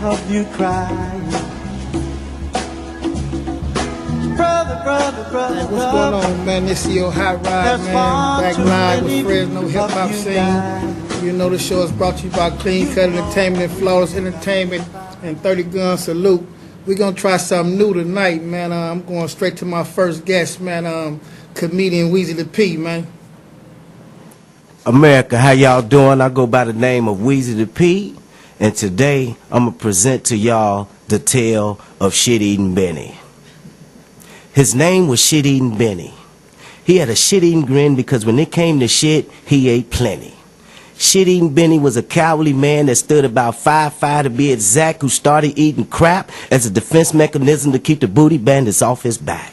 of you crying. Brother, brother, brother, man, what's going on, man? This is your Hot Rod, man. Back live with Fresno Hip Hop Scene. You know the show is brought to you by Clean Cut Entertainment and Flawless Entertainment and 30 Gun Salute. We're going to try something new tonight, man. I'm going straight to my first guest, man, comedian Weezy the P, man. America, how y'all doing? I go by the name of Weezy the P, and today I'm going to present to y'all the tale of Shit-Eating Benny. His name was Shit-Eating Benny. He had a shit-eating grin because when it came to shit, he ate plenty. Shit-Eating Benny was a cowardly man that stood about 5'5" to be exact, who started eating crap as a defense mechanism to keep the booty bandits off his back.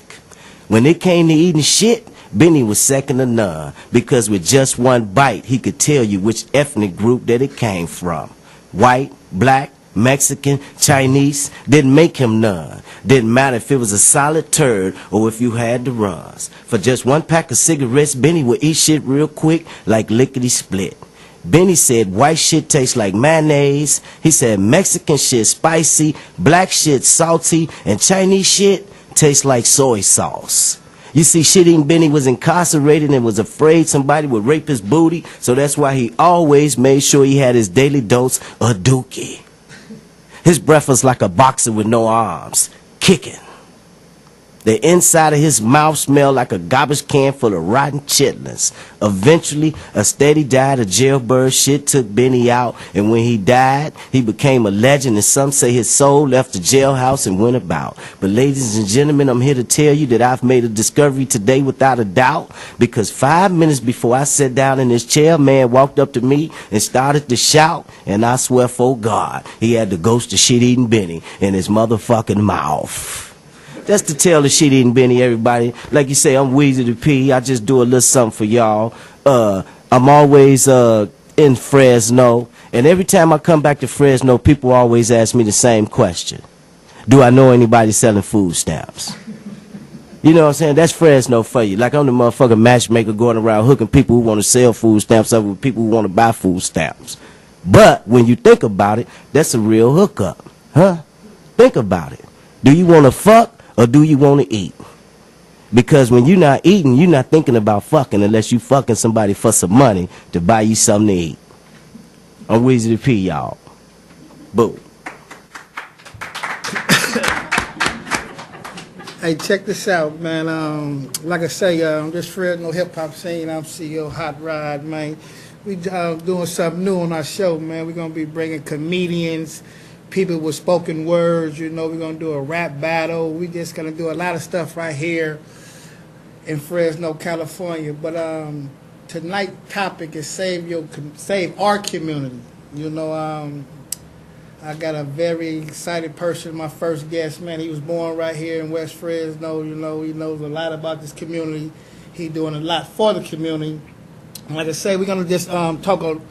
When it came to eating shit, Benny was second to none, because with just one bite, he could tell you which ethnic group that it came from. White, black, Mexican, Chinese, didn't make him none. Didn't matter if it was a solid turd or if you had the runs. For just one pack of cigarettes, Benny would eat shit real quick like lickety-split. Benny said white shit tastes like mayonnaise. He said Mexican shit spicy, black shit salty, and Chinese shit tastes like soy sauce. You see, Shit-Eating Benny was incarcerated and was afraid somebody would rape his booty, so that's why he always made sure he had his daily dose of dookie. His breath was like a boxer with no arms, kicking. The inside of his mouth smelled like a garbage can full of rotten chitlins. Eventually, a steady diet of jailbird shit took Benny out, and when he died, he became a legend, and some say his soul left the jailhouse and went about. But ladies and gentlemen, I'm here to tell you that I've made a discovery today without a doubt, because 5 minutes before I sat down in this chair, man walked up to me and started to shout, and I swear for God, he had the ghost of Shit-Eating Benny in his motherfucking mouth. That's the tale of Shit-Eating Benny, everybody. Like you say, I'm Weezy the P. I just do a little something for y'all. I'm always in Fresno, and every time I come back to Fresno, people always ask me the same question. Do I know anybody selling food stamps? You know what I'm saying? That's Fresno for you. Like I'm the motherfucking matchmaker going around hooking people who want to sell food stamps up with people who want to buy food stamps. But when you think about it, that's a real hookup. Huh? Think about it. Do you want to fuck? Or do you want to eat? Because when you're not eating, you're not thinking about fucking unless you fucking somebody for some money to buy you something to eat. I'm Weezy the P, y'all. Boo. Hey, check this out, man. Like I say, this Fresno Hip Hop Scene, I'm CEO Hot Rod, man. We doing something new on our show, man. We're going to be bringing comedians, people with spoken words, you know. We're going to do a rap battle. We just going to do a lot of stuff right here in Fresno, California. But tonight's topic is save our community. You know, I got a very excited person, my first guest, man. He was born right here in West Fresno. You know, he knows a lot about this community. He's doing a lot for the community. And like I say, we're going to just talk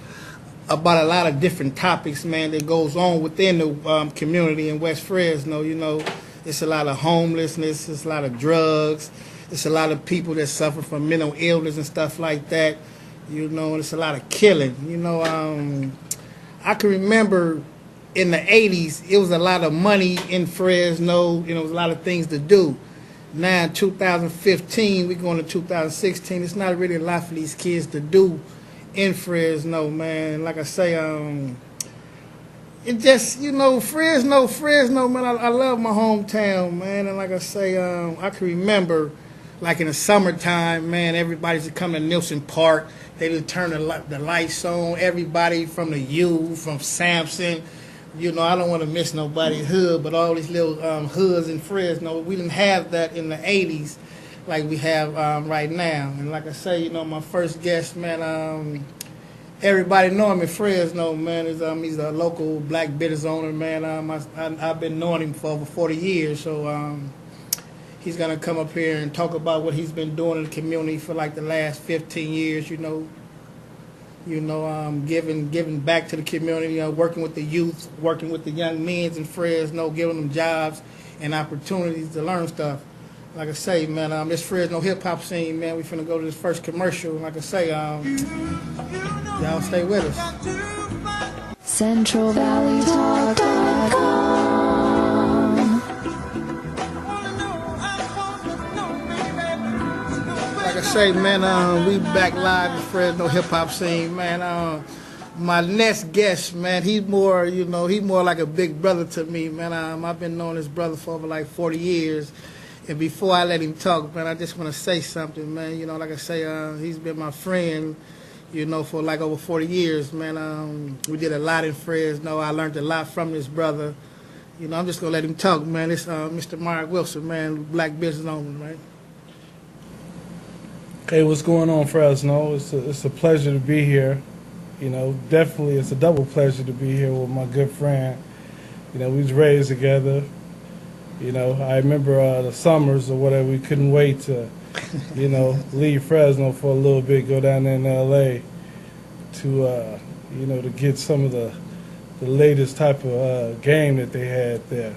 about a lot of different topics, man, that goes on within the community in West Fresno. You know, it's a lot of homelessness, it's a lot of drugs, it's a lot of people that suffer from mental illness and stuff like that. You know, it's a lot of killing. You know, I can remember in the 80s, it was a lot of money in Fresno. You know, it was a lot of things to do. Now in 2015, we're going to 2016, it's not really a lot for these kids to do in Fresno, man. Like I say, it just, you know, Fresno, man, I love my hometown, man. And like I say, I can remember, like in the summertime, man, everybody's coming to Nielsen Park. They would turn the lights on. Everybody from the U, from Sampson, you know, I don't want to miss nobody's hood, but all these little hoods in Fresno, we didn't have that in the 80s. Like we have right now. And like I say, you know, my first guest, man, everybody know him in Fresno, man. He's a local black business owner, man. I've been knowing him for over 40 years, so he's going to come up here and talk about what he's been doing in the community for like the last 15 years, you know, giving back to the community, you know, working with the youth, working with the young men in Fresno, giving them jobs and opportunities to learn stuff. Like I say, man, this Fresno Hip Hop Scene, man, we finna go to this first commercial. Like I say, y'all stay with us. Central Valley Talk. say, man, we back live in Fresno hip hop scene, man. My next guest, man, he's more, he's more like a big brother to me, man. I've been knowing this brother for over like 40 years. And before I let him talk, man, I just want to say something, man. Like I say, he's been my friend, for like over 40 years, man. We did a lot in Fresno. I learned a lot from this brother. I'm just going to let him talk, man. It's Mr. Mark Wilson, man, black business owner, right? Hey, what's going on, Fresno? It's a pleasure to be here. Definitely it's a double pleasure to be here with my good friend. We was raised together. I remember the summers or whatever, we couldn't wait to, leave Fresno for a little bit, go down there in L.A. to, to get some of the latest type of game that they had there.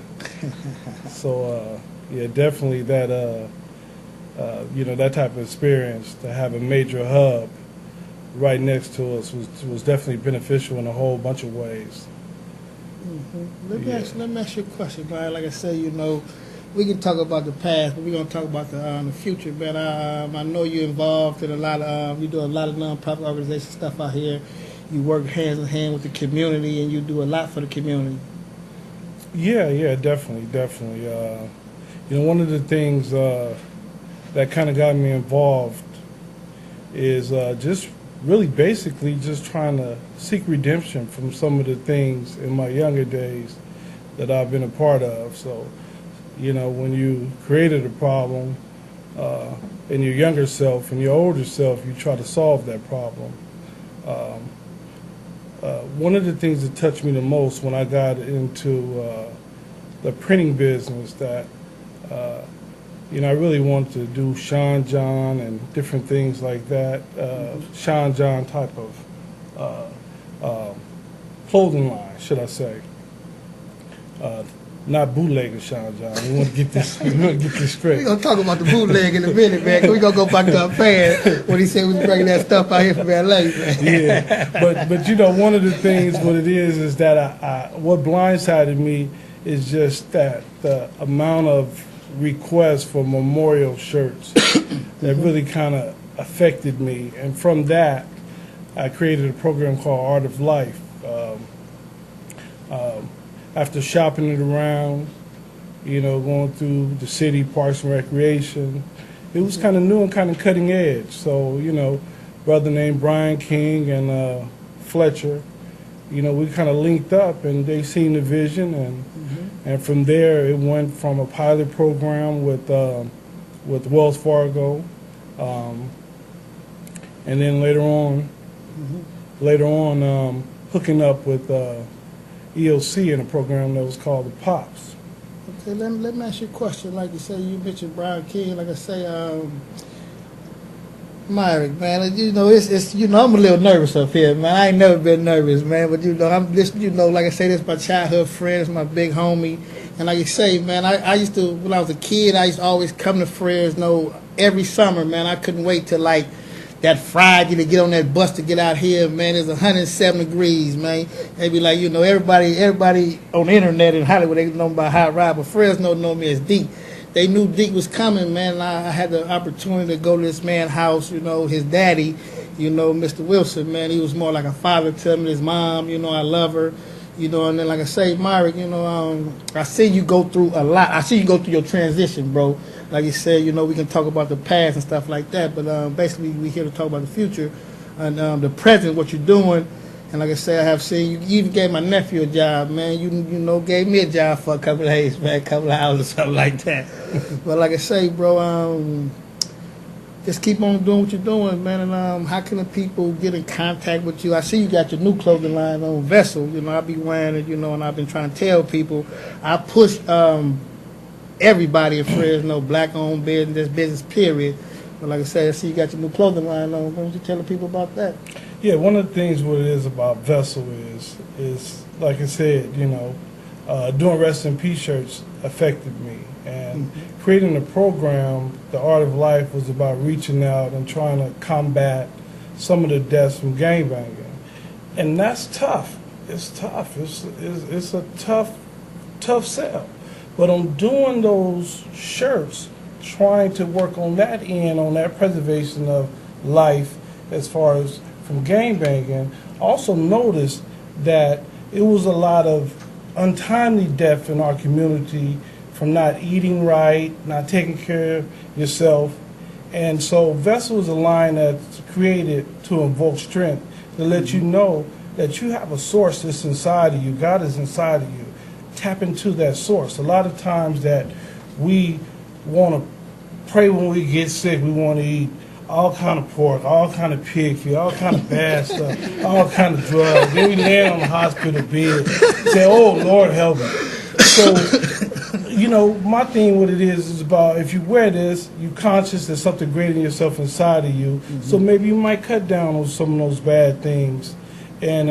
So, yeah, definitely that, that type of experience, to have a major hub right next to us was definitely beneficial in a whole bunch of ways. Mm-hmm. Let me ask you a question, man. Like I say, we can talk about the past, but we're gonna talk about the future. But I know you're involved in a lot of you do a lot of nonprofit organization stuff out here. You work hand in hand with the community, and you do a lot for the community. Yeah, definitely. One of the things that kind of got me involved is just really basically just trying to seek redemption from some of the things in my younger days that I've been a part of. So, when you created a problem in your younger self and your older self, you try to solve that problem. One of the things that touched me the most when I got into the printing business that I really wanted to do Sean John and different things like that. Sean John type of clothing line, should I say? Not bootlegger Sean John. We want to get this. Straight. We're gonna talk about the bootleg in a minute, man. Cause we gonna go back to our fan when he said we was bringing that stuff out here from LA, man. Yeah, but one of the things, what it is that I what blindsided me is just that the amount of requests for memorial shirts that really kind of affected me, and from that I created a program called Art of Life. After shopping it around, going through the city, Parks and Recreation, it was kind of new and kind of cutting edge. So, brother named Brian King and Fletcher, we kind of linked up, and they seen the vision, and from there it went from a pilot program with Wells Fargo, and then later on, hooking up with EOC in a program that was called the Pops. Okay, let me ask you a question. Like you say, you mentioned Brian King. Like I say, Myrick, man, it's I'm a little nervous up here, man. I ain't never been nervous, man. But I'm this, like I say, this is my childhood friend, it's my big homie. And like you say, man, I used to, when I was a kid, I used to always come to Fresno every summer, man. I couldn't wait till like that Friday to get on that bus to get out here, man. It's 107 degrees, man. They be like, everybody on the internet in Hollywood, they know about Hot Rod, but Fresno know me as Deke. They knew Deke was coming, man. I had the opportunity to go to this man's house, his daddy, Mr. Wilson, man. He was more like a father to me. His mom, I love her, and then like I say, Myrick, I see you go through a lot. I see you go through your transition, bro. Like you said, we can talk about the past and stuff like that, but basically we're here to talk about the future and the present, what you're doing. And like I said, I have seen you even gave my nephew a job, man. You gave me a job for a couple of days, man, a couple of hours or something like that. But like I say, bro, just keep on doing what you're doing, man. And how can the people get in contact with you? I see you got your new clothing line on Vessel. I be wearing it, and I've been trying to tell people. I push everybody in Fresno, black-owned business, period. But like I said, I see you got your new clothing line on. Why don't you tell the people about that? Yeah, one of the things what it is about Vessel is like I said, doing Rest in Peace shirts affected me. And creating the program, The Art of Life, was about reaching out and trying to combat some of the deaths from gangbanging. And that's tough. It's tough. It's a tough sell. But on doing those shirts, trying to work on that end, on that preservation of life as far as from gangbanging, also noticed that it was a lot of untimely death in our community from not eating right, not taking care of yourself. And so Vessel is a line that's created to invoke strength, to let you know that you have a source that's inside of you. God is inside of you. Tap into that source. A lot of times that we want to pray when we get sick, we want to eat all kind of pork, all kind of pig, all kind of bad stuff, all kind of drugs. Then we land on the hospital bed, say, "Oh Lord, help me." So, you know, my thing with it is about if you wear this, you conscious there's something greater than yourself inside of you. So maybe you might cut down on some of those bad things, and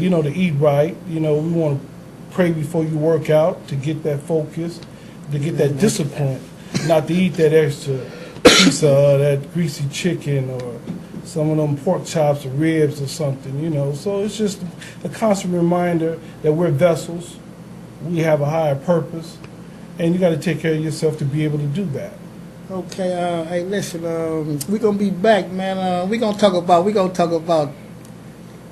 you know, to eat right. You know, we want to pray before you work out to get that focus, to get that discipline, not to eat that extra piece of that greasy chicken or some of them pork chops or ribs or something, you know. So it's just a constant reminder that we're vessels, we have a higher purpose, and you got to take care of yourself to be able to do that. Okay, hey, listen, we're gonna be back, man. We're gonna talk about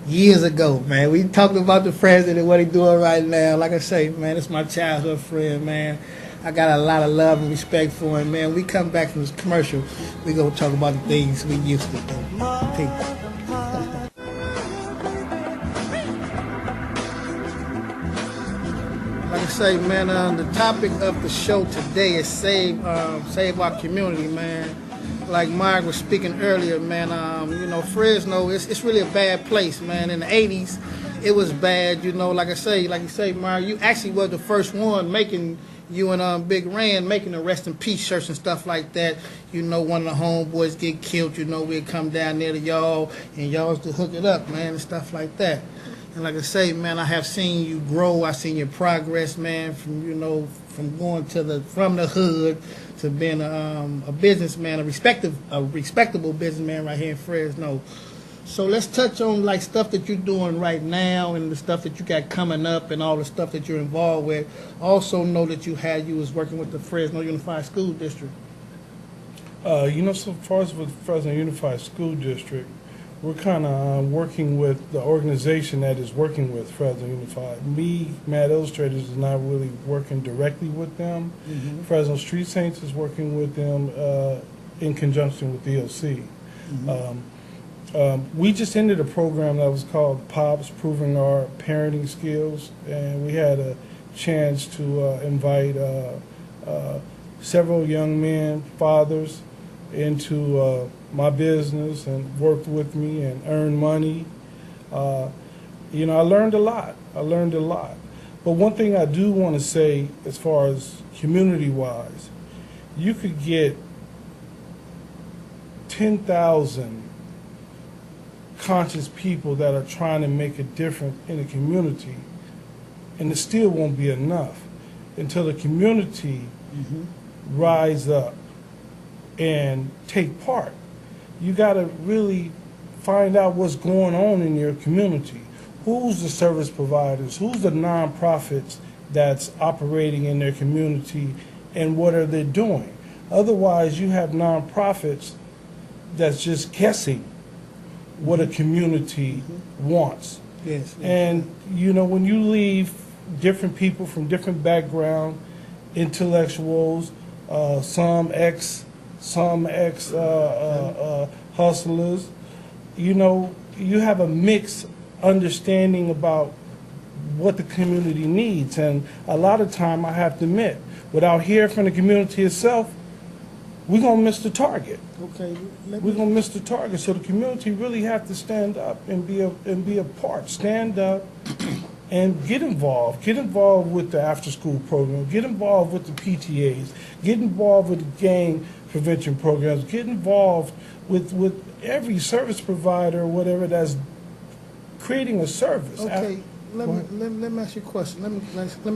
years ago, man. We talked about the president and what he doing right now. Like I say, man, it's my childhood friend, man. I got a lot of love and respect for him, man. We come back from this commercial, we gonna talk about the things we used to do. Peace. Like I say, man, the topic of the show today is save our community, man. Like Mark was speaking earlier, man, you know, Fresno, it's really a bad place, man. In the 80s, it was bad, you know. Like you say, Mark, you actually was the first one making, you and Big Rand making the rest in peace shirts and stuff like that. You know, one of the homeboys get killed, you know, we'd come down there to y'all, and y'all to hook it up, man, and stuff like that. And like I say, man, I have seen you grow. I've seen your progress, man, from, you know, from going from the hood to being a businessman, a respectable businessman right here in Fresno. So let's touch on like stuff that you're doing right now and the stuff that you got coming up and all the stuff that you're involved with. Also know that you was working with the Fresno Unified School District. You know, so far as with Fresno Unified School District, we're kind of working with the organization that is working with Fresno Unified. Me, Mad Illustrators, is not really working directly with them. Mm-hmm. Fresno Street Saints is working with them in conjunction with DOC. Mm-hmm. We just ended a program that was called POPS, Proving Our Parenting Skills, and we had a chance to invite several young men, fathers, into my business and worked with me and earned money. You know, I learned a lot. But one thing I do want to say as far as community-wise, you could get 10,000 conscious people that are trying to make a difference in the community, and it still won't be enough until the community rise up and take part. You got to really find out what's going on in your community. Who's the service providers? Who's the nonprofits that's operating in their community, and what are they doing? Otherwise, you have nonprofits that's just guessing what a community wants. Yes. And, you know, when you leave different people from different backgrounds, intellectuals, some ex hustlers, you know, you have a mixed understanding about what the community needs. And a lot of time, I have to admit, without hearing from the community itself, we're going to miss the target. Okay. We're going to miss the target. So the community really have to stand up and be a part. Stand up and get involved. Get involved with the after-school program. Get involved with the PTAs. Get involved with the gang prevention programs. Get involved with every service provider or whatever that's creating a service. Okay, let me ask you a question. Let me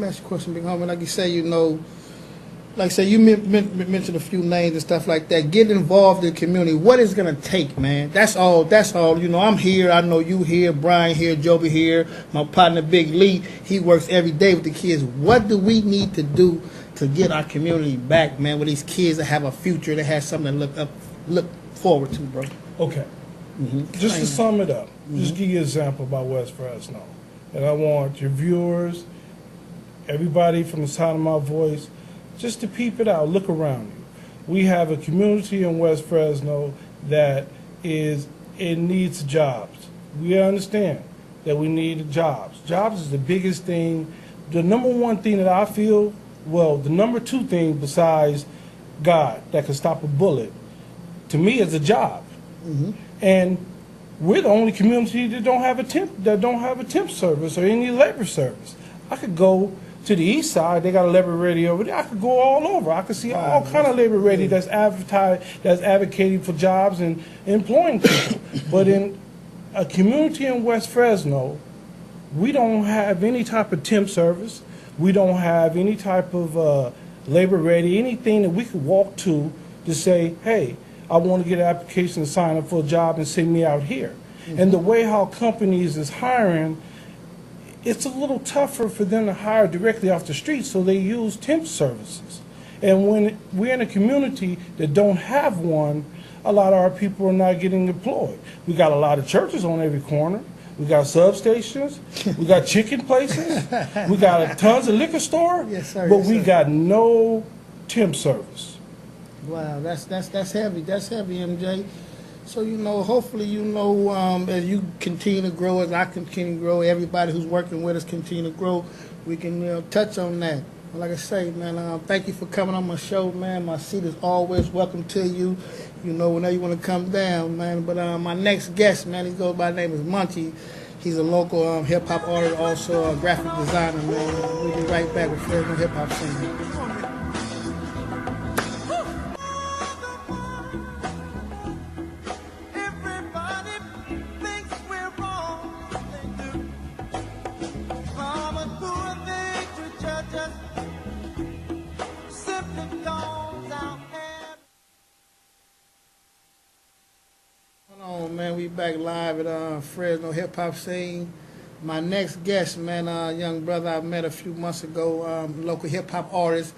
ask you a question, Big Homie. Like you say, you know, like I said, you mentioned a few names and stuff like that. Get involved in the community. What is it going to take, man? That's all. That's all. You know, I'm here. I know you here. Brian here. Joby here. My partner, Big Lee, he works every day with the kids. What do we need to do to get our community back, man, with these kids that have a future, that have something to look forward to, bro? Okay. Just to sum it up, just give you an example about West Fresno. And I want your viewers, everybody from the sound of my voice, just to peep it out, look around you. We have a community in West Fresno that it needs jobs. We understand that we need jobs. Jobs is the biggest thing, the number one thing that I feel, well, the number two thing besides God that can stop a bullet, to me, is a job. And we're the only community that don't have a temp service or any labor service. I could go to the east side, they got a labor ready over there. I could go all over. I could see all kind of labor ready that's advocating for jobs and employing people. But in a community in West Fresno, we don't have any type of temp service. We don't have any type of labor ready, anything that we could walk to say, hey, I want to get an application to sign up for a job and send me out here. And the way how companies is hiring, it's a little tougher for them to hire directly off the street, so they use temp services. And when we're in a community that don't have one, a lot of our people are not getting employed. We got a lot of churches on every corner. We got substations. We got chicken places. We got tons of liquor store. Yes, sir, but yes, we sir. got no temp service. Wow, that's heavy. That's heavy, MJ. So, you know, hopefully, you know, as you continue to grow, as I continue to grow, everybody who's working with us continue to grow, we can touch on that. Like I say, man, thank you for coming on my show, man. My seat is always welcome to you. You know, whenever you want to come down, man. But my next guest, man, he goes by the name is Munchie. He's a local hip-hop artist, also a graphic designer, man. We'll be right back with Fresno hip-hop scene. Man, we back live at Fresno hip hop scene. My next guest, man, young brother I met a few months ago, local hip hop artist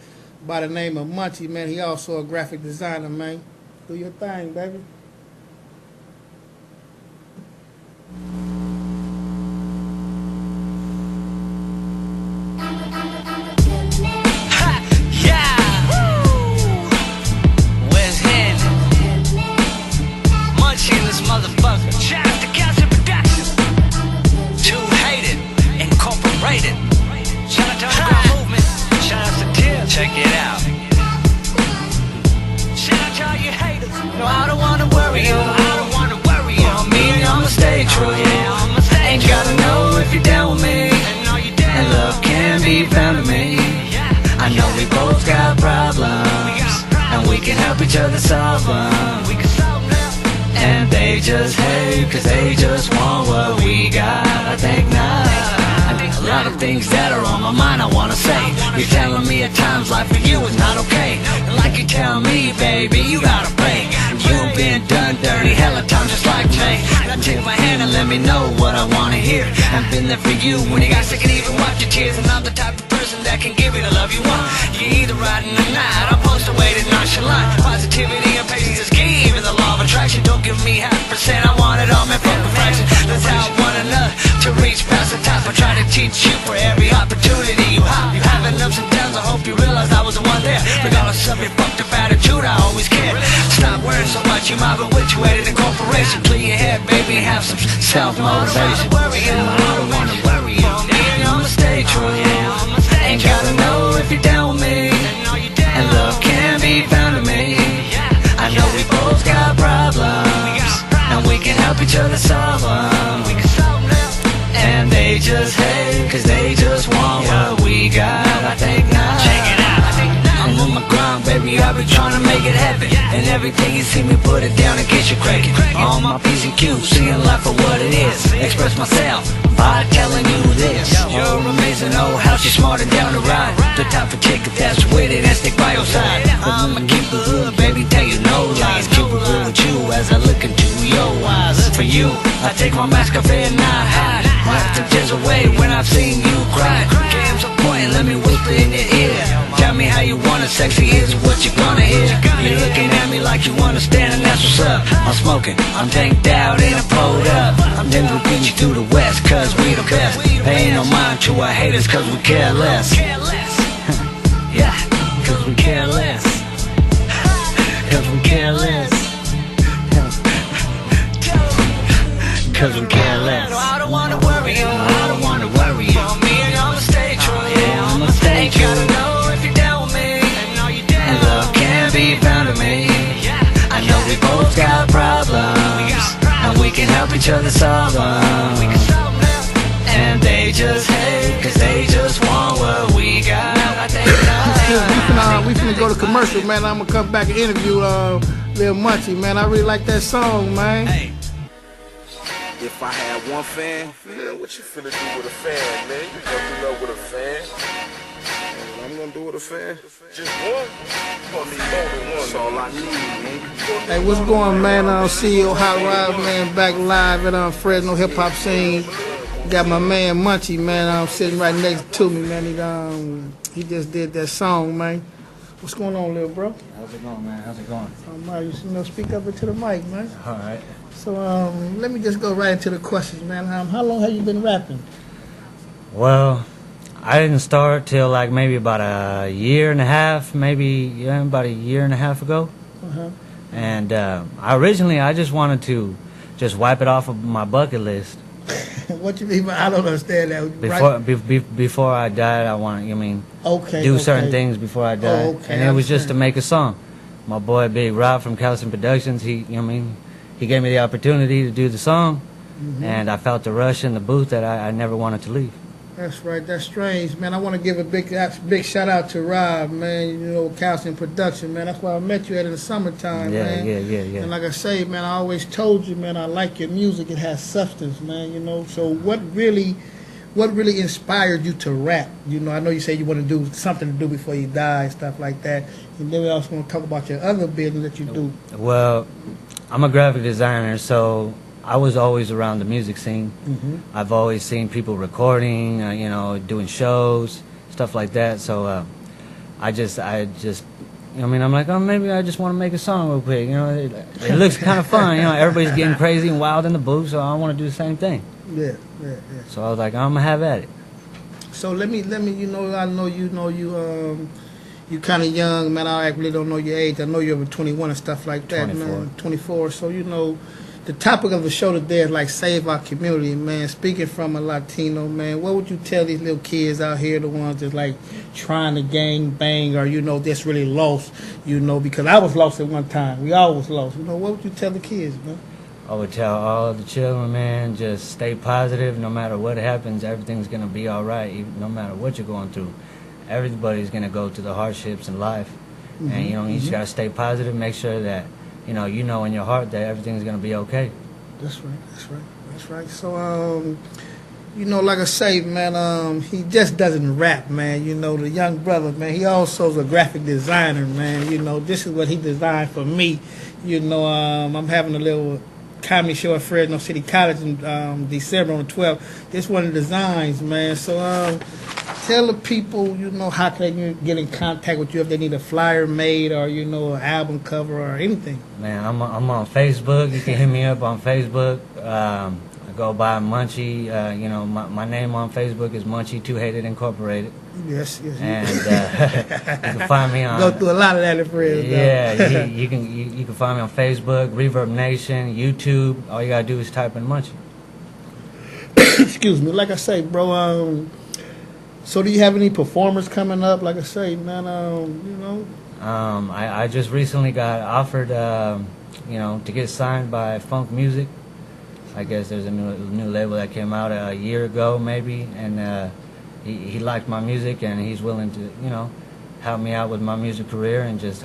by the name of Munchie, man. He also a graphic designer, man. Do your thing, baby. Motherfucker, shout out to Castle Productions. Too hated, incorporated. Shout out to Underground Movement. Shout out to Till. Check it out. Shout out to all you haters. No, I don't wanna worry you. I don't wanna worry you. On me, I'ma stay true. Ain't gotta know if you're down with me. And love can be found in me. I know we both got problems, and we can help each other solve them. And they just hate, cause they just want what we got. I think not. A lot of things that are on my mind I wanna say. You're telling me at times life for you is not okay. And like you tell me, baby, you gotta pray. You've been done dirty hella times just like me. Now take my hand and let me know what I wanna hear. I've been there for you when you got sick and even wipe your tears. And I'm the type of person that can give you the love you want. You're either riding or not. I'm supposed to wait and nonchalant. Positivity and patience is key, even the law of attraction. Don't give me half percent, I want it all, man, fuck a fraction. Let's help one another to reach past the top. I try to teach you for every opportunity you have. You having ups and downs, I hope you realize I was the one there. Regardless of your fucked up attitude, I always care. Stop worrying so much, you might be habituated in corporation. Clear your head, baby, have some self-motivation. I don't wanna worry you. I'ma stay true. Ain't gotta know if you're down with me. And love can be found in me. I know we both got problems, and we can help each other solve them. And they just hate, cause they just want what we got. I think not. Check it out. I'm on my grind, baby, I've been trying to make it happen. And everything you see me put it down and get you cracking. All my P's and Q's, seeing life for what it is. Express myself by telling you this. You're amazing, oh how she's smart and down to ride. The type of chick that's with it and stick by your side. I'ma keep it real, baby, tell you no lies. Keep it real with you as I look into your eyes. For you, I take my mask off and I hide. Wipe the tears away when I've seen you cry. Game's a point, let me whisper in your ear. Tell me how you want it, sexy is what you gonna hear. You're looking at me like you understand and that's what's up. I'm smoking, I'm tanked out and I'm pulled up. Then we'll get you to the west, cause we the best. Paying no mind to our haters, cause we care less. Yeah, cause we care less. Cause we care less. Cause we care less. I don't wanna worry you. I don't wanna worry you. For me, I'ma stay true. Yeah, I'ma stay true. Gotta know if you're down with me. And love can't be found in me. I know we both got problems, and we can help each other solve them. And they just hate, cause they just want what we got. We finna go to commercial, man. I'm gonna come back and interview Lil Munchie, man. I really like that song, man. If I had one fan, Man, what you finna do with a fan, man? You gonna do love with a fan? what I'm gonna do with a fan? Just one? You gonna need more than one. That's all I need, man. Hey, what's going on, man? CEO Hot Rod, man, back live at Fresno hip hop scene. Got my man Munchie, man, sitting right next to me, man. He just did that song, man. What's going on, little bro? How's it going, man? How's it going? You speak up into the mic, man. All right. So, let me just go right into the questions, man. How long have you been rapping? Well, I didn't start till like maybe about a year and a half, about a year and a half ago. Uh-huh. And I just wanted to just wipe it off of my bucket list. What you mean by I don't understand that? Before I died, I want to do certain things before I died. Oh, okay, and it was just to make a song. My boy Big Rob from Callison Productions, he gave me the opportunity to do the song, and I felt the rush in the booth that I never wanted to leave. That's right. That's strange, man. I want to give a big shout out to Rob, man. Callison Production, man. That's why I met you in the summertime, man. Yeah. And like I say, man, I always told you, man, I like your music. It has substance, man. So what really inspired you to rap? I know you say you want to do something to do before you die, stuff like that. And then we also want to talk about your other business that you do. Well, I'm a graphic designer, so I was always around the music scene. I've always seen people recording, doing shows, stuff like that. So I'm like, oh, maybe I just want to make a song real quick. It looks kind of fun. Everybody's getting crazy and wild in the booth, so I want to do the same thing. Yeah. So I was like, I'm gonna have at it. So let me. I know you kind of young, man. I really don't know your age. I know you're over 21 and stuff like that, 24. man. 24. So the topic of the show today is like save our community, man. Speaking from a Latino, man, what would you tell these little kids out here, the ones that's like trying to gang bang or that's really lost, because I was lost at one time. We all was lost. What would you tell the kids, man? I would tell all the children, man, just stay positive. No matter what happens, everything's gonna be all right. No matter what you're going through, everybody's gonna go through the hardships in life, and you just gotta stay positive. Make sure that you know in your heart that everything's gonna be okay. That's right. So like I say, man, he just doesn't rap, man. The young brother, man, he also is a graphic designer, man. This is what he designed for me. I'm having a little comedy show at Fresno City College in December on the 12th. This one of the designs, man. So tell the people, how can they get in contact with you if they need a flyer made or, an album cover or anything. Man, I'm on Facebook. You can hit me up on Facebook. I go by Munchie. My name on Facebook is Munchie 2 Hated Incorporated. Yes. And you can find me on. Go through a lot of that in Fresno. Yeah, you can find me on Facebook, Reverb Nation, YouTube. All you gotta do is type in Munchie. Excuse me. Like I say, bro. So do you have any performers coming up? Like I say, man. I just recently got offered, to get signed by Funk Music. I guess there's a new label that came out a year ago, maybe, and he liked my music and he's willing to, help me out with my music career and just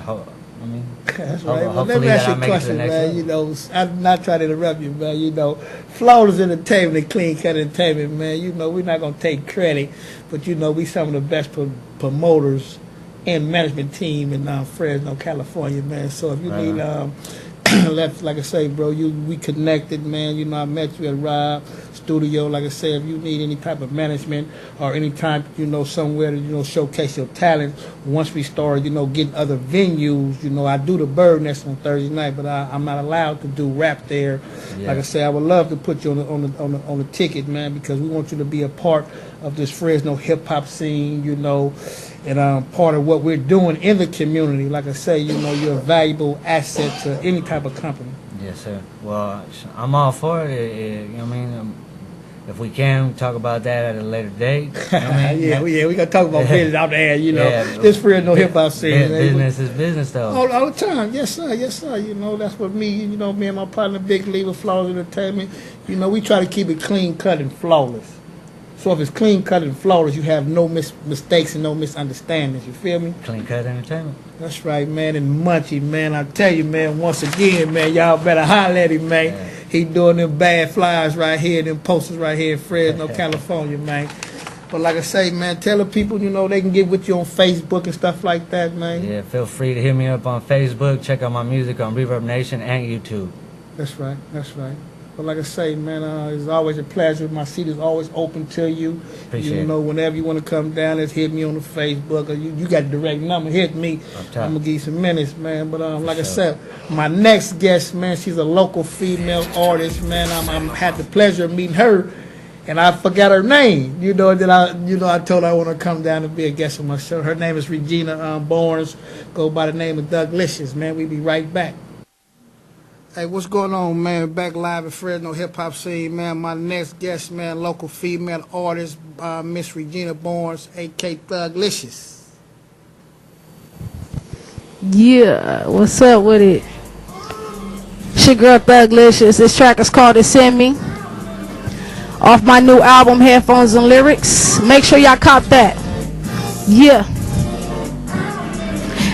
I mean, That's right. Well, let hopefully me ask that you I'll a make it to the question, next man. level. You know, I'm not trying to interrupt you, man. You know, flawless entertainment and clean cut entertainment, man. You know, we're not gonna take credit, but you know, we some of the best promoters and management team in Fresno, California, man. So if you Right need, like I say, bro, we connected, man. You know, I met you at Rob Studio. Like I said, if you need any type of management or any time, you know, somewhere to, you know, showcase your talent. Once we start, you know, getting other venues, you know, I do the Bird Nest on Thursday night, but I'm not allowed to do rap there. Yeah. Like I say, I would love to put you on the ticket, man, because we want you to be a part of this Fresno hip hop scene, you know, and part of what we're doing in the community. Like I say, you know, you're a valuable asset to any type of company. Yes, sir. Well, I'm all for it. You know what I mean? If we can talk about that at a later date. You know what I mean? yeah, we gonna talk about business out there, you know. Yeah. This Fresno hip hop scene, man. Business is business, though. All the time, yes sir, yes sir. You know, that's what me and my partner Big Lee with Flawless Entertainment. You know, we try to keep it clean cut and flawless. So if it's clean cut and flawless, you have no mistakes and no misunderstandings. You feel me? Clean cut entertainment. That's right, man. And Munchie, man, I tell you, man, once again, man, y'all better holler at him, man. Yeah. He doing them bad flyers right here, them posters right here in Fresno, California, man. But like I say, man, tell the people, you know, they can get with you on Facebook and stuff like that, man. Yeah, feel free to hit me up on Facebook. Check out my music on Reverb Nation and YouTube. That's right, that's right. But like I say, man, it's always a pleasure. My seat is always open to you. Appreciate you know, whenever you want to come down, just hit me on the Facebook. Or you got a direct number, hit me. I'm going to give you some minutes, man. But like I said, my next guest, man, she's a local female artist, man. I'm had the pleasure of meeting her, and I forgot her name. You know, I told her I want to come down and be a guest on my show. Her name is Regina Barnes. Go by the name of Douglicious, man. We be right back. Hey, what's going on, man? Back live at Fresno hip hop scene, man. My next guest, man, local female artist, Miss Regina Barnes, a.k.a. Thuglicious. Yeah, what's up with it? It's your girl Thuglicious. This track is called It's In Me. Off my new album, Headphones and Lyrics. Make sure y'all cop that. Yeah.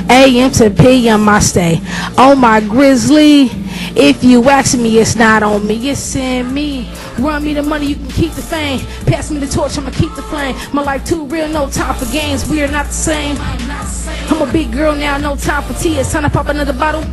AM to PM I stay on my grizzly. If you ask me, it's not on me, it's in me. Run me the money, you can keep the fame. Pass me the torch, I'ma keep the flame. My life too real, no time for games. We are not the same. I'm a big girl now, no time for tears. Time to pop another bottle.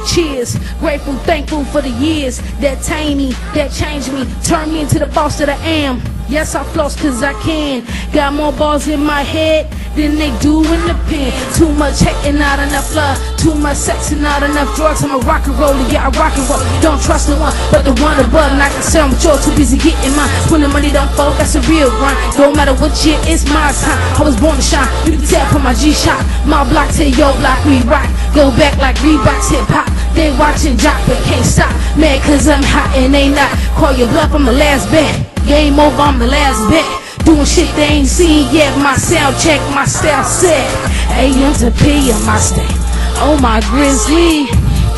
Cheers, grateful, thankful for the years that tamed me, that changed me, turned me into the boss that I am. Yes, I floss cause I can. Got more balls in my head than they do in the pen. Too much hate and not enough love. Too much sex and not enough drugs. I'm a rock and roller, yeah, I rock and roll. Don't trust no one but the one above. Not concerned with yours, too busy getting mine. When the money don't fold, that's a real grind. Don't matter what year, it's my time. I was born to shine, you can tell from my G-Shot. My block to your block, we rock. Go back like Reeboks, hip-hop. They watching jock but can't stop. Mad cause I'm hot and they not. Call your bluff, I'm the last bet. Game over, I'm the last bet. Doing shit they ain't seen yet. My sound check, my style set. AM to PM, I stay on my grizzly.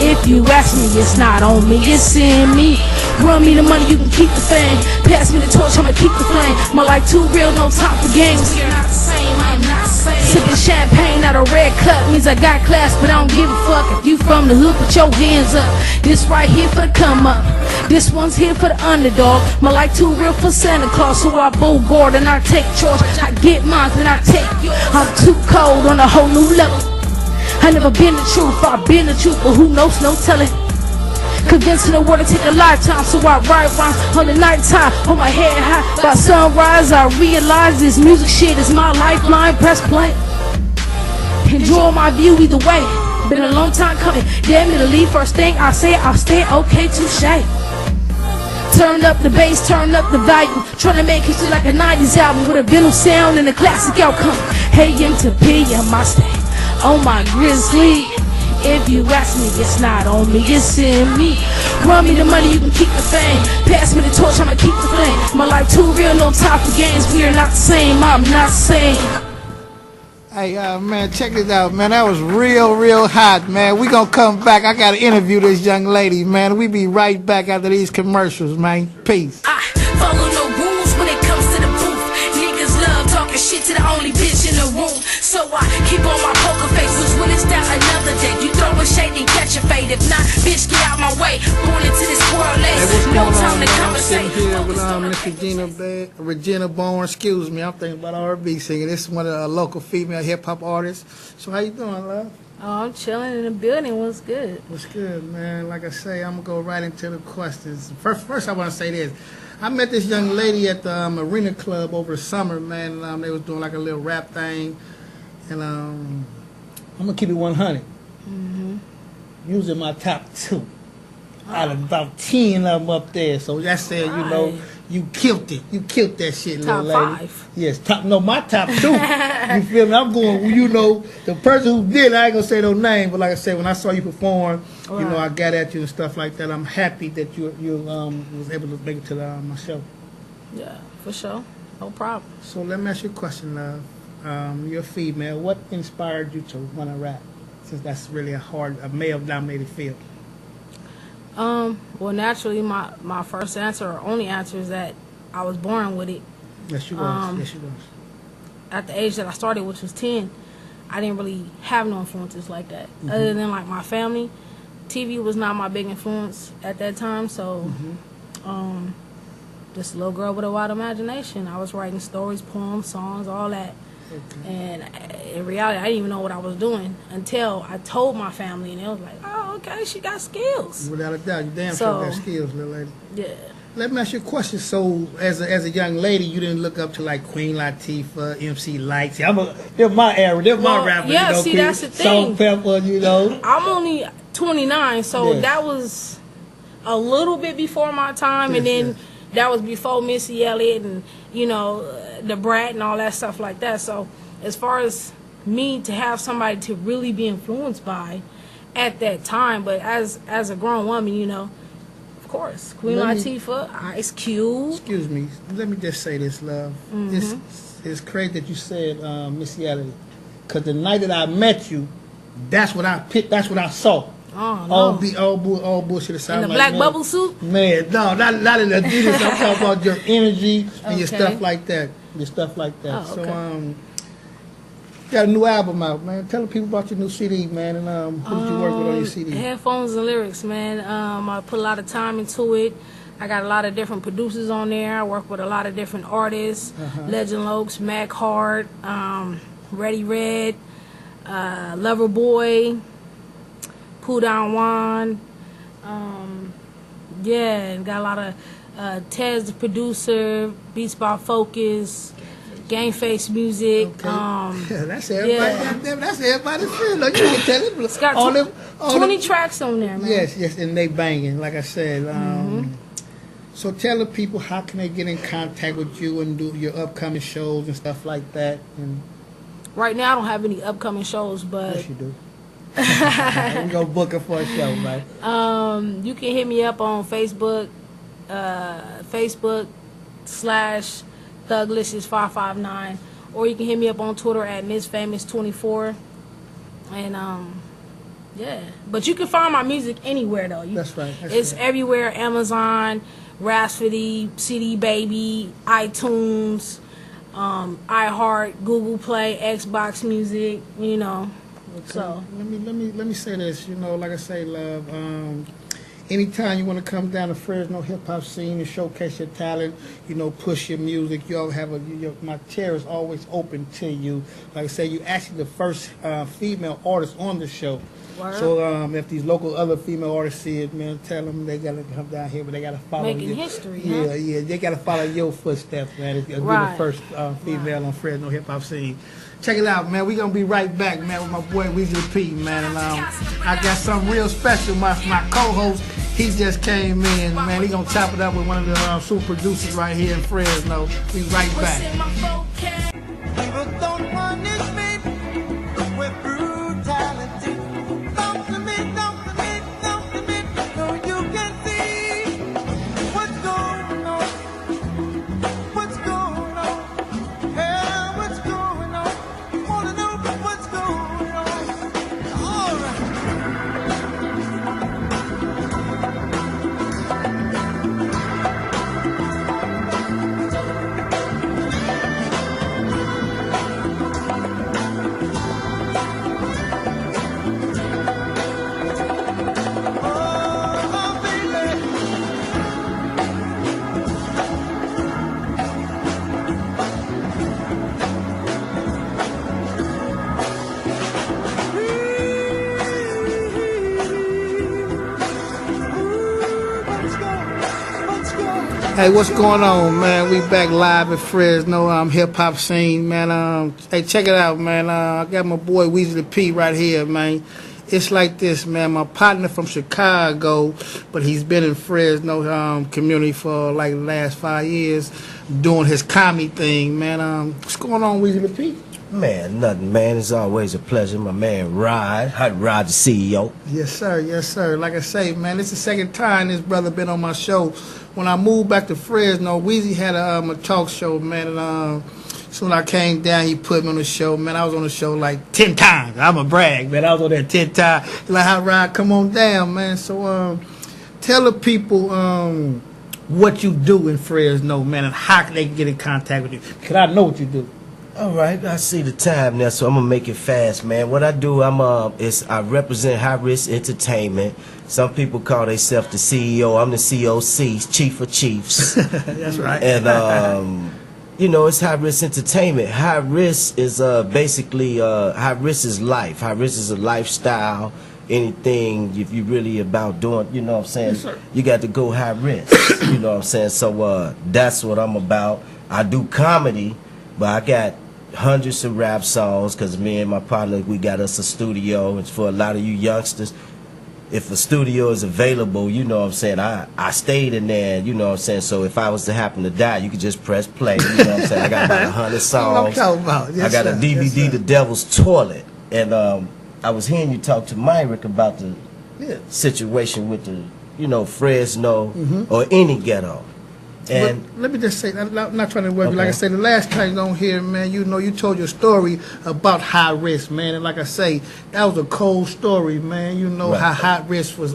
If you ask me, it's not on me, it's in me. Run me the money, you can keep the fame. Pass me the torch, I'ma keep the flame. My life too real, no time for games. You're not the same, I'm not the same. Sipping champagne out a red cup means I got class, but I don't give a fuck. If you from the hood, put your hands up. This right here for the come up. This one's here for the underdog. My life too real for Santa Claus, so I bogart and I take charge. I get mine, then I take yours. I'm too cold on a whole new level. I never been the truth, I've been the truth, but who knows, no telling. Convincing the world to take a lifetime, so I write rhymes on the nighttime, hold my head high. By sunrise, I realize this music shit is my lifeline. Press play. Enjoy my view either way. Been a long time coming. Damn me to leave. First thing I say, I'll stay okay, touche. Turn up the bass, turn up the volume. Trying to make history like a 90s album with a vinyl sound and a classic outcome. AM to PM, I stay on my grizzly. If you ask me, it's not on me, it's in me. Run me the money, you can keep the fame. Pass me the torch, I'ma keep the flame. My life too real, no time for games. We are not the same, I'm not the same. Hey, man, check this out, man. That was real hot, man. We gonna come back. I gotta interview this young lady, man. We be right back after these commercials, man. Peace. I follow no rules when it comes to the booth. Niggas love talking shit to the only bitch in the room. So I keep on my poker face, 'cause when it's down another day, you throwing right. Born into this world late. No time to conversate. Here with Miss Regina Bourne. Excuse me, I'm thinking about R&B singing. This is one of the local female hip hop artists. So how you doing, love? Oh, I'm chilling in the building. What's good? What's good, man? Like I say, I'm gonna go right into the questions. First I want to say this. I met this young lady at the Arena Club over the summer, man. They was doing like a little rap thing, and I'm gonna keep it 100. Using my top 2 out of about 10 of them up there. So that's saying, you know, you killed it. You killed that shit, little lady. Top 5. Yes, my top 2. You feel me? I'm going, you know, the person who did, I ain't gonna say no name, but like I said, when I saw you perform, you know, I got at you and stuff like that. I'm happy that you was able to make it to my show. Yeah, for sure. No problem. So let me ask you a question, love. You're a female. What inspired you to want to rap? Since that's really a male-dominated field. Well, naturally, my first answer or only answer is that I was born with it. Yes, you was. Yes, you was. At the age that I started, which was 10, I didn't really have no influences like that. Other than like my family, TV was not my big influence at that time. So, just a little girl with a wild imagination. I was writing stories, poems, songs, all that. Okay. And in reality, I didn't even know what I was doing until I told my family, and they was like, "Oh, okay, she got skills." Without a doubt, you damn sure got skills, little lady. Yeah. Let me ask you a question. So, as a young lady, you didn't look up to like Queen Latifah, MC Light. See, they're my era. They're my rappers. Yeah, you know, see, Queen, that's the thing. Salt Pepper, you know. I'm only 29, so that was a little bit before my time, and then that was before Missy Elliott and, you know, the Brat and all that stuff like that. So as far as me to have somebody to really be influenced by at that time, but as a grown woman, you know, of course, Queen Latifah, Ice Cube. Excuse me. Let me just say this, love. It's crazy that you said Missy Elliott, because the night that I met you, that's what I picked. That's what I saw. Oh, no. All bullshit aside. In the black bubble suit? Man, no, not in the Adidas. I'm talking about your energy and your stuff like that. Your stuff like that. Oh, okay. So, you got a new album out, man. Tell the people about your new CD, man, and who did you work with on your CD? Headphones and Lyrics, man. I put a lot of time into it. I got a lot of different producers on there. I work with a lot of different artists. Legend Lokes, Mac Hart, Ready Red, Loverboy, Pooh Down Juan. And got a lot of Tez, the producer, Beats by Focus, Game Face Music. Okay. That's everybody. That's everybody's feel. Like, you can tell it. It's got 20 tracks on there, man. Yes, and they banging. Like I said. So tell the people how can they get in contact with you and do your upcoming shows and stuff like that. And right now, I don't have any upcoming shows, but yes, you do. We go book her for a show, right? You can hit me up on Facebook, /Thuglicious559, or you can hit me up on Twitter at MissFamous24. And but you can find my music anywhere though. That's right. It's everywhere: Amazon, Rhapsody, CD Baby, iTunes, iHeart, Google Play, Xbox Music. You know. Okay. So let me say this. You know, like I say, love. Anytime you want to come down to Fresno hip hop scene and showcase your talent, you know, push your music, you all have my chair is always open to you. Like I say, you actually the first female artist on the show. Word. So if these local other female artists see it, man, tell them they gotta come down here, but they gotta follow making history. Yeah, they gotta follow your footsteps, man. If you're the first female on Fresno hip hop scene. Check it out, man. We're going to be right back, man, with my boy Weezy the P, man. And I got something real special. My co-host, he just came in, man. He going to chop it up with one of the super producers right here in Fresno. We right back. People don't punish me with brutality. Talk to me, so you can see what's going on. What's going on? Yeah, what's going on? Wanna know what's going on? All right. Hey, what's going on, man? We back live at Fresno, hip hop scene, man. Hey, check it out, man. I got my boy Weezy the P right here, man. It's like this, man. My partner from Chicago, but he's been in Fresno community for like the last 5 years, doing his comedy thing, man. What's going on, Weezy the P? Man, nothing, man. It's always a pleasure. My man Hot Rod, the CEO. Yes, sir. Yes, sir. Like I say, man, it's the second time this brother been on my show. When I moved back to Fresno, Weezy had a talk show, man, and soon I came down, he put me on the show, man. I was on the show like 10 times. I'm a brag, man. I was on there 10 times. He's like, Hot Rod, come on down, man. So tell the people what you do in Fresno, man, and how they can get in contact with you. Because I know what you do. All right, I see the time now, so I'm gonna make it fast, man. What I do, I represent High Risk Entertainment. Some people call themselves the CEO. I'm the COC, Chief of Chiefs. That's right. And you know, it's High Risk Entertainment. High Risk is basically High Risk is life. High Risk is a lifestyle. Anything if you really about doing, you know what I'm saying, yes, you got to go high risk. You know what I'm saying. So that's what I'm about. I do comedy, but I got hundreds of rap songs because me and my partner, we got us a studio. It's for a lot of you youngsters. If a studio is available, you know what I'm saying, I stayed in there, you know what I'm saying, so if I was to happen to die, you could just press play, you know what I'm saying. I got about 100 songs. Yes, I got a DVD, yes, The Devil's Toilet. And I was hearing you talk to Myrick about the situation with the, you know, Fresno or any ghetto. And but let me just say, I'm not trying to work you. Like I said, the last time you on here, man, you know, you told your story about High Risk, man. And like I say, that was a cold story, man. You know how High Risk was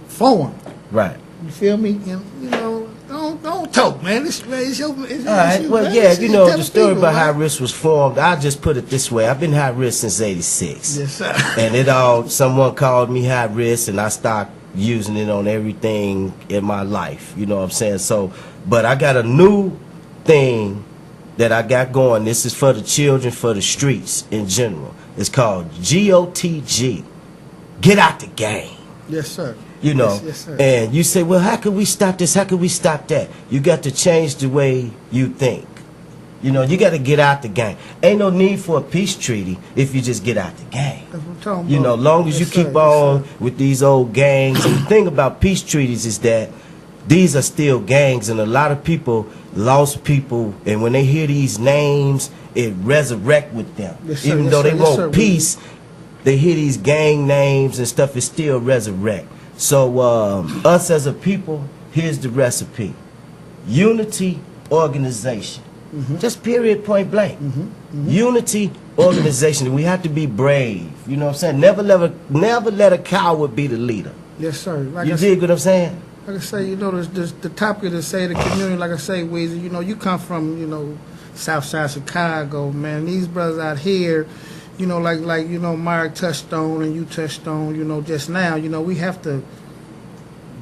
formed. Right. You feel me? And, you know, don't talk, man. It's your... All right. Well, yeah, you know, the story about High Risk was formed. I'll just put it this way. I've been High Risk since '86. Yes, sir. And someone called me High Risk, and I started using it on everything in my life, you know what I'm saying. So, but I got a new thing that I got going. This is for the children, for the streets in general. It's called GOTG, Get Out the Game. Yes, sir. You know, yes, sir. And you say, well, how can we stop this? How can we stop that? You got to change the way you think. You know, you got to get out the game. Ain't no need for a peace treaty if you just get out the game. That's what I'm talking about. You know, long as you keep on with these old gangs. And the thing about peace treaties is that these are still gangs, and a lot of people lost people, and when they hear these names, it resurrect with them. Yes, sir. Even Yes, though sir. they Yes, want sir. peace, they hear these gang names and stuff, it still resurrect. So us as a people, here's the recipe. Unity, organization. Just period, point blank. Unity, organization. We have to be brave. You know what I'm saying? Never let a coward be the leader. Yes, sir. Like You dig what I'm saying? Like I say, you know, the topic to say the community, like I say, Weezy, you know, you come from, you know, South Side Chicago, man. These brothers out here, you know, like you know, Myrick touched on and you touched on, you know, just now, you know, we have to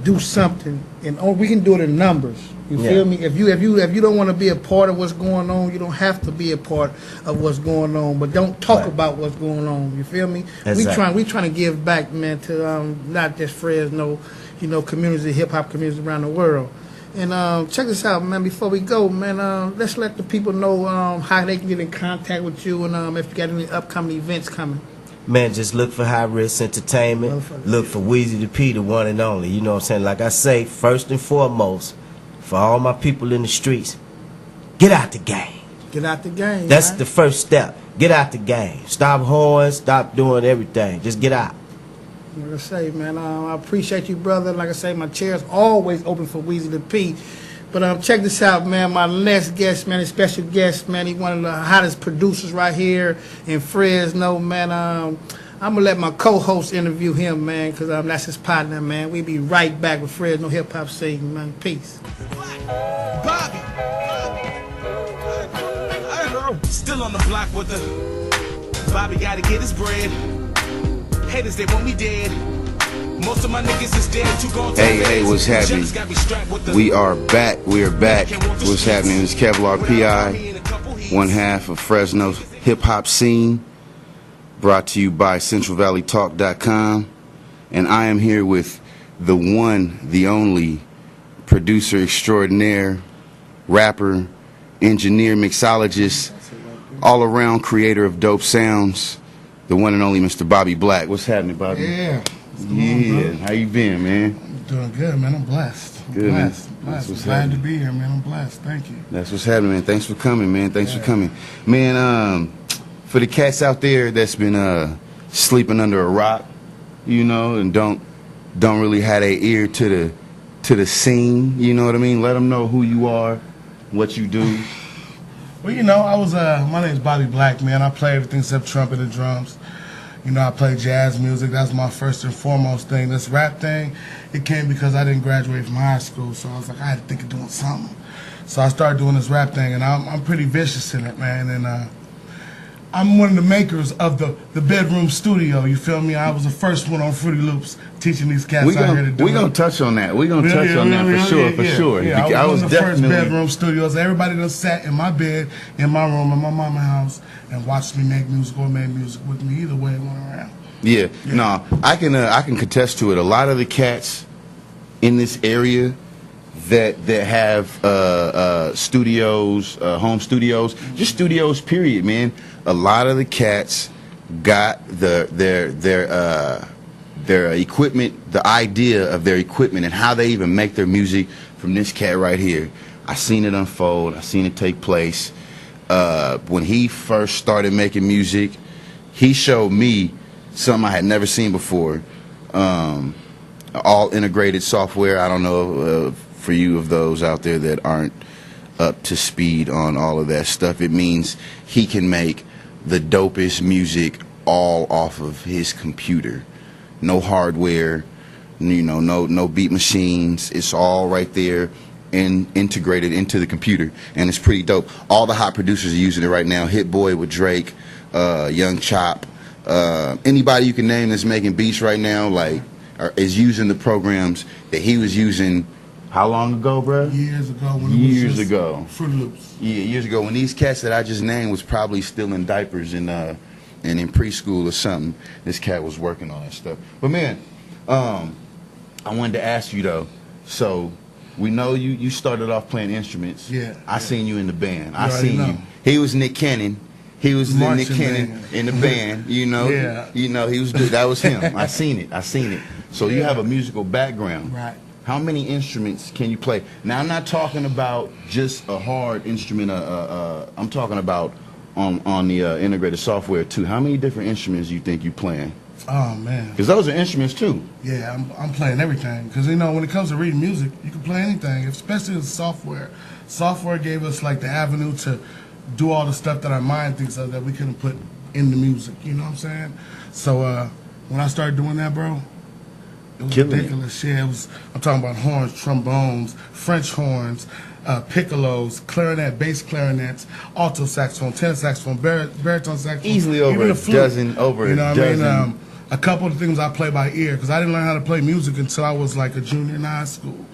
do something, and we can do it in numbers. You feel me? If you don't want to be a part of what's going on, you don't have to be a part of what's going on. But don't talk about what's going on. You feel me? Exactly. We trying to give back, man, to not just Fresno, you know, communities, hip hop communities around the world. And check this out, man. Before we go, man, let's let the people know how they can get in contact with you, and if you got any upcoming events coming. Man, just look for High Risk Entertainment. Look for Weezy the P, the one and only. You know what I'm saying? Like I say, first and foremost, for all my people in the streets, get out the game. Get out the game. That's man. the first step. Get out the game. Stop horns. Stop doing everything. Just get out. Like I say, man, I appreciate you, brother. Like I say, my chair's always open for Weezy the P. But check this out, man. My next guest, man, a special guest, man. He's one of the hottest producers right here in Fresno, man. I'm going to let my co-host interview him, man, because that's his partner, man. We be right back with Fresno Hip Hop Scene, man. Peace. Bobby. Still on the block with the Bobby gotta get his bread. Haters, they want me dead. Most of my niggas is dead. Hey, what's happening? We are back. What's happening? It's Kevlar P.I., one half of Fresno's hip hop scene, brought to you by CentralValleyTalk.com. And I am here with the one, the only producer extraordinaire, rapper, engineer, mixologist, all-around creator of dope sounds, the one and only Mr. Bobby Black. What's happening, Bobby? Yeah. Yeah. How you been, man? I'm doing good, man. I'm blessed. I'm Good, man. blessed. That's what's Glad happening. to be here, man. I'm blessed. Thank you. That's what's happening, man. Thanks for coming, man. Thanks for coming. Man, for the cats out there that's been sleeping under a rock, you know, and don't really have their ear to the scene, you know what I mean? Let them know who you are, what you do. Well, you know, my name's Bobby Black, man. I play everything except trumpet and drums. You know, I play jazz music. That's my first and foremost thing. This rap thing, it came because I didn't graduate from high school, so I was like, I had to think of doing something. So I started doing this rap thing, and I'm pretty vicious in it, man. And I'm one of the makers of the bedroom studio. You feel me? I was the first one on Fruity Loops teaching these cats out here to do it. We're going to touch on that. We're going to touch on that for sure. Yeah, I was one of the first definitely bedroom studios. Everybody that sat in my bed, in my room, in my mama's house, and watched me make music or made music with me. Either way it went around. Yeah. No, I can contest to it. A lot of the cats in this area that have studios, home studios, just studios, period, man. A lot of the cats got their equipment, the idea of their equipment and how they even make their music from this cat right here. I seen it unfold. I seen it take place. When he first started making music, he showed me something I had never seen before. All integrated software. I don't know for you of those out there that aren't up to speed on all of that stuff. It means he can make the dopest music all off of his computer. No hardware, you know, no beat machines. It's all right there and integrated into the computer, and it's pretty dope. All the hot producers are using it right now. Hit Boy with Drake, Young Chop, anybody you can name that's making beats right now, like, is using the programs that he was using. How long ago, bro? Years ago. When years it was ago. Fruity Loops. Yeah, years ago when these cats that I just named was probably still in diapers and in preschool or something. This cat was working on that stuff. But man, I wanted to ask you though. So we know you started off playing instruments. Yeah. I seen you in the band. I already seen know. you. He was Nick Cannon. He was the Nick Marching Cannon band. in the band. You know. Yeah. You know that was him. I seen it. So you have a musical background. Right. How many instruments can you play? Now, I'm not talking about just a hard instrument. I'm talking about on the integrated software, too. How many different instruments do you think you playing? Oh, man. Because those are instruments, too. Yeah, I'm playing everything. Because, you know, when it comes to reading music, you can play anything, especially with software. Software gave us, like, the avenue to do all the stuff that our mind thinks of that we couldn't put in the music. You know what I'm saying? So when I started doing that, bro, it was ridiculous. Yeah, I'm talking about horns, trombones, French horns, piccolos, clarinet, bass clarinets, alto saxophone, tenor saxophone, baritone saxophone. Easily over even a the flute. dozen, You know what I mean? A couple of things I play by ear because I didn't learn how to play music until I was like a junior in high school.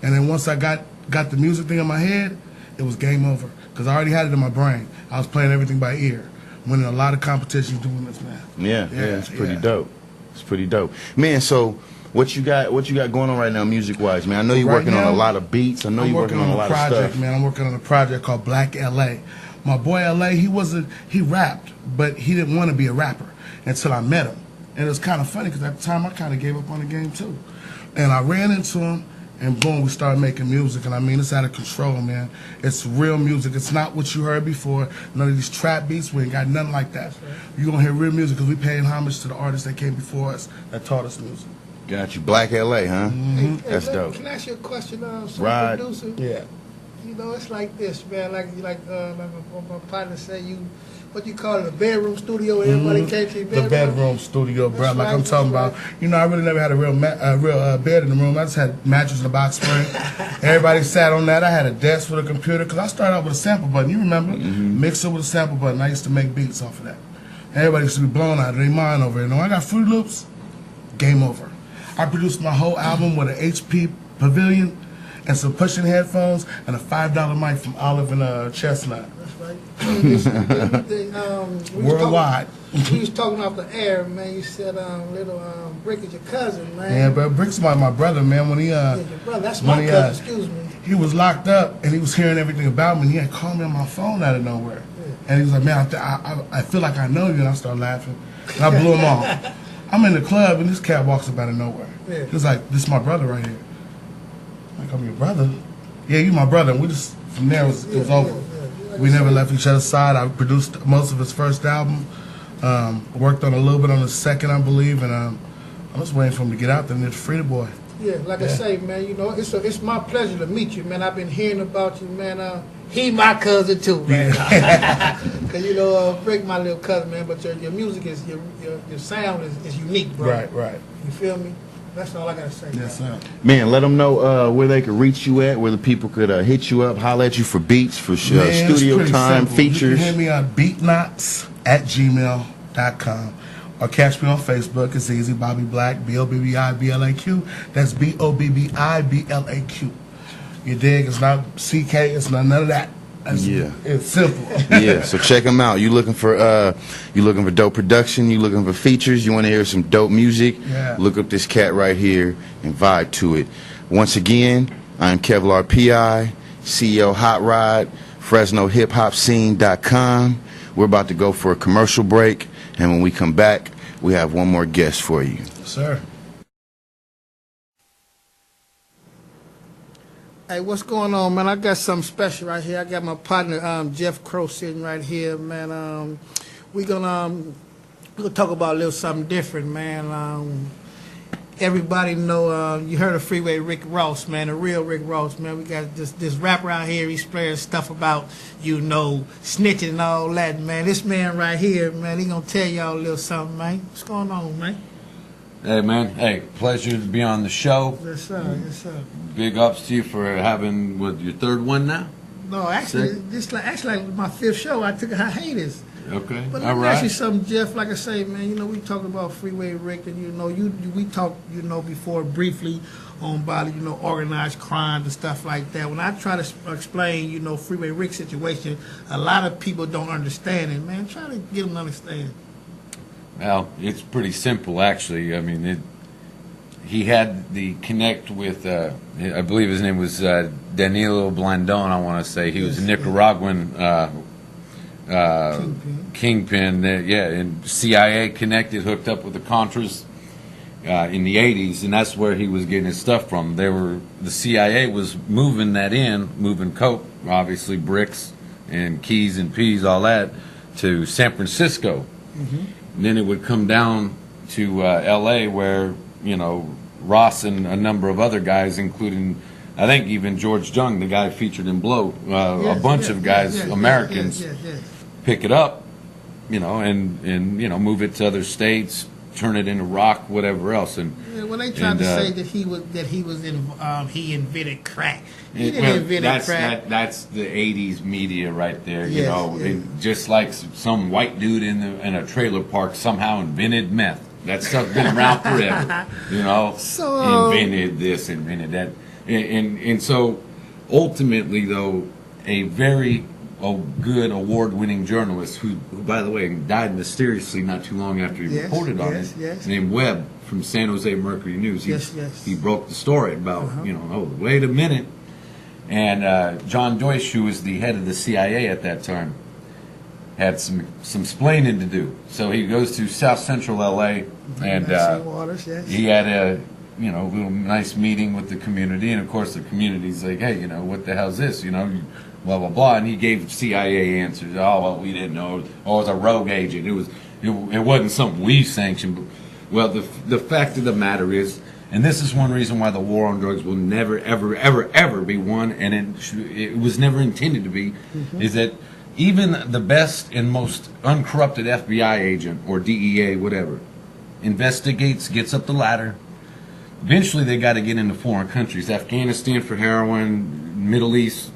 And then once I got the music thing in my head, it was game over because I already had it in my brain. I was playing everything by ear, winning a lot of competitions doing this, man. Yeah, it's pretty dope. It's pretty dope, man. So. What you got going on right now, music-wise, man? I know you're working on a lot of beats. I know you're working on a lot of stuff. Man, I'm working on a project called Black LA. My boy LA, he rapped, but he didn't want to be a rapper until I met him. And it was kind of funny because at the time I kind of gave up on the game too. And I ran into him, and boom, we started making music. And I mean, it's out of control, man. It's real music. It's not what you heard before. None of these trap beats. We ain't got nothing like that. You're going to hear real music because we paying homage to the artists that came before us that taught us music. Got you. Black LA, huh? Mm-hmm. That's dope. Can I ask you a question, Right. producer? Yeah. You know, it's like this, man. Like my partner said, what you call it, a bedroom studio? Everybody came to your bedroom. The bedroom studio, bro. That's Like right, I'm talking that's about. You know, I really never had a real bed in the room. I just had mattress in a box spring. Everybody sat on that. I had a desk with a computer because I started out with a sample button. You remember? Mixer with a sample button. I used to make beats off of that. Everybody used to be blown out of their mind over it. And when I got Fruity Loops, game over. I produced my whole album with an HP Pavilion and some pushing headphones and a $5 mic from Olive and Chestnut. That's right. Worldwide. You was talking off the air, man. You said little Brick is your cousin, man. Yeah, but Brick's my brother, man. When he Yeah, your brother. That's my cousin. Excuse me. he was locked up and he was hearing everything about me. And he had called me on my phone out of nowhere, and he was like, "Man, I feel like I know you." And I started laughing, and I blew him off. I'm in the club and this cat walks up out of nowhere. Yeah. He was like, "This is my brother right here." I'm like, "I'm your brother?" "Yeah, you my brother." And we just from there it was over. We never left each other's side. I produced most of his first album. Worked on a little bit on the second, I believe, and I'm just waiting for him to get out there and free the boy. Yeah, like I say, man, you know, it's my pleasure to meet you, man. I've been hearing about you, man. He my cousin too, man. Cause you know, Brick my little cousin, man. But your music is your sound is unique, bro. Right. You feel me? That's all I gotta say. Yes, sir. Man, let them know where they could reach you at, where the people could hit you up, holler at you for beats, for Man, it's studio pretty time, simple. features. You can hit me on beatknots@gmail.com or catch me on Facebook. It's easy, Bobby Black, BOBBIBLAQ. That's BOBBIBLAQ. You dig? It's not CK. It's not none of that. It's simple. Yeah, so check them out. You looking for dope production? You looking for features? You want to hear some dope music? Yeah. Look up this cat right here and vibe to it. Once again, I'm Kevlar PI, CEO Hot Rod, FresnoHipHopScene.com. We're about to go for a commercial break, and when we come back, we have one more guest for you. Yes, sir. Hey, what's going on, man? I got something special right here. I got my partner, Jeff Crowe, sitting right here, man. We're gonna talk about a little something different, man. Everybody know you heard of Freeway Rick Ross, man, the real Rick Ross, man. We got this rapper out here. He's playing stuff about snitching and all that, man. This man right here, man, he gonna tell y'all a little something, man. What's going on, man? Hey, man. Hey, pleasure to be on the show. Yes, sir. Yes, sir. Big ups to you for having your third one now. No, actually, this actually like my fifth show. I took a hiatus. Okay. But All let me right. ask you something, Jeff. Like I say, man, we talking about Freeway Rick, and we talked, before briefly on about organized crime and stuff like that. When I try to explain, Freeway Rick's situation, a lot of people don't understand it, man. Try to get them to understand. Well, it's pretty simple, actually. I mean, he had the connect with, I believe his name was Danilo Blandon, I want to say. He was a Nicaraguan kingpin. And CIA connected, hooked up with the Contras in the 80s, and that's where he was getting his stuff from. The CIA was moving coke, obviously bricks and keys and peas, all that, to San Francisco. Mm-hmm. And then it would come down to L.A., where Ross and a number of other guys, including I think even George Jung, the guy featured in Blow, a bunch of guys, Americans, pick it up, and move it to other states, turn it into rock, whatever else. And well, they tried to say that he invented crack. He didn't invent crack. That's the '80s media right there. And just like some white dude in a trailer park somehow invented meth. That stuff's been around forever. So, invented this, invented that, and so ultimately, though, a very good award-winning journalist who, by the way, died mysteriously not too long after he reported on it, named Webb from San Jose Mercury News. He broke the story about, wait a minute. And John Deutsch, who was the head of the CIA at that time, had some splaining to do. So he goes to South Central L.A. and he had a little nice meeting with the community, and of course the community's like, hey, what the hell's this? Blah blah blah, and he gave CIA answers. Oh well, we didn't know. Oh, it was a rogue agent. It wasn't something we sanctioned. Well, the fact of the matter is, and this is one reason why the war on drugs will never ever ever ever be won, and it was never intended to be, is that even the best and most uncorrupted FBI agent or DEA, whatever, investigates, gets up the ladder. Eventually, they got to get into foreign countries. Afghanistan for heroin, Middle East,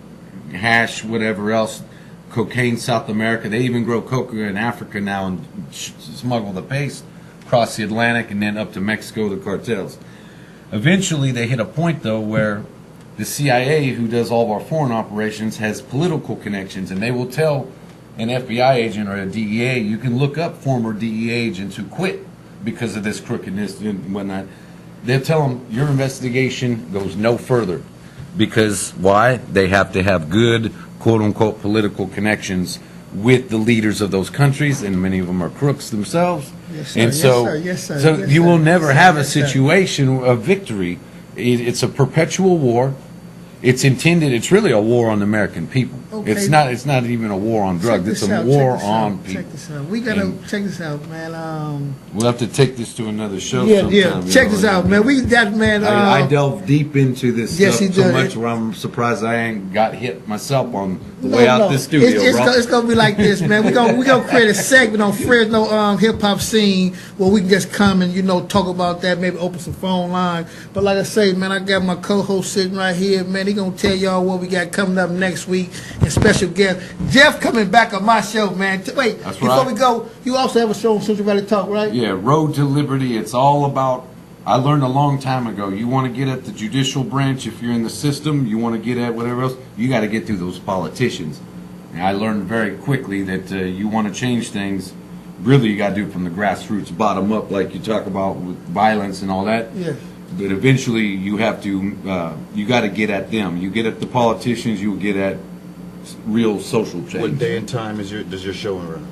hash, whatever else, cocaine, South America. They even grow coca in Africa now and smuggle the paste across the Atlantic and then up to Mexico, the cartels. Eventually, they hit a point, though, where the CIA, who does all of our foreign operations, has political connections, and they will tell an FBI agent or a DEA, you can look up former DEA agents who quit because of this crookedness and whatnot. They'll tell them your investigation goes no further. Because why? They have to have good, quote-unquote, political connections with the leaders of those countries, and many of them are crooks themselves. Yes, sir. And so, Yes, sir. so Yes, you sir. will never have a Yes, sir. situation of victory. It's a perpetual war. It's intended. It's really a war on the American people. Okay. It's not even a war on drugs. Check It's this a out, war check this on out, people. Check this out. We gotta And check this out, man. we'll have to take this to another show. Yeah, sometime, yeah. you Check know. this out, man. We that man. I delve deep into this yes, stuff he so does. much where I'm surprised I ain't got hit myself on the way out this studio, It's gonna be like this, man. We gonna create a segment on Fresno hip hop scene where we can just come and talk about that. Maybe open some phone line. But like I say, man, I got my co-host sitting right here, man. He gonna tell y'all what we got coming up next week and special guest Jeff coming back on my show, man. Wait, That's before right. we go, you also have a show on Central Valley Talk, right? Yeah, Road to Liberty. It's all about, I learned a long time ago, you want to get at the judicial branch if you're in the system, you want to get at whatever else, you got to get through those politicians. And I learned very quickly that you want to change things, really you got to do it from the grassroots, bottom up, like you talk about with violence and all that. Yeah. But eventually you have to, you got to get at them. You get at the politicians, you'll get at real social change. What day and time does your show run?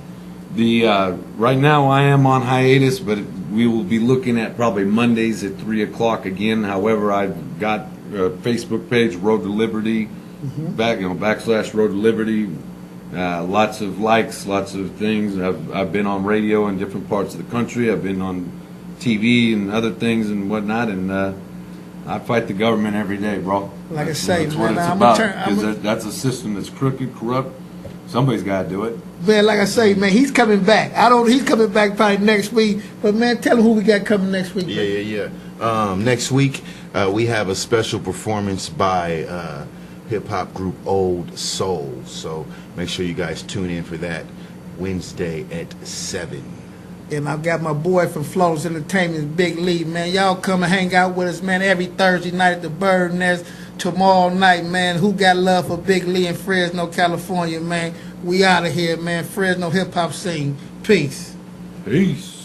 Right now I am on hiatus, but we will be looking at probably Mondays at 3 o'clock again. However, I've got a Facebook page, Road to Liberty, / Road to Liberty. Lots of likes, lots of things. I've been on radio in different parts of the country. I've been on TV and other things and whatnot, and I fight the government every day, bro. Like I say, that's what man, it's I'm about. gonna turn- Because that's a system that's crooked, corrupt. Somebody's got to do it. Man, like I say, man, he's coming back. He's coming back probably next week. But man, tell him who we got coming next week. man. Yeah. Next week, we have a special performance by hip-hop group Old Soul. So make sure you guys tune in for that Wednesday at 7. And I've got my boy from Flawless Entertainment, Big Lee, man. Y'all come and hang out with us, man, every Thursday night at the Bird Nest. Tomorrow night, man. Who got love for Big Lee in Fresno, California, man? We out of here, man. Fresno hip-hop scene. Peace. Peace.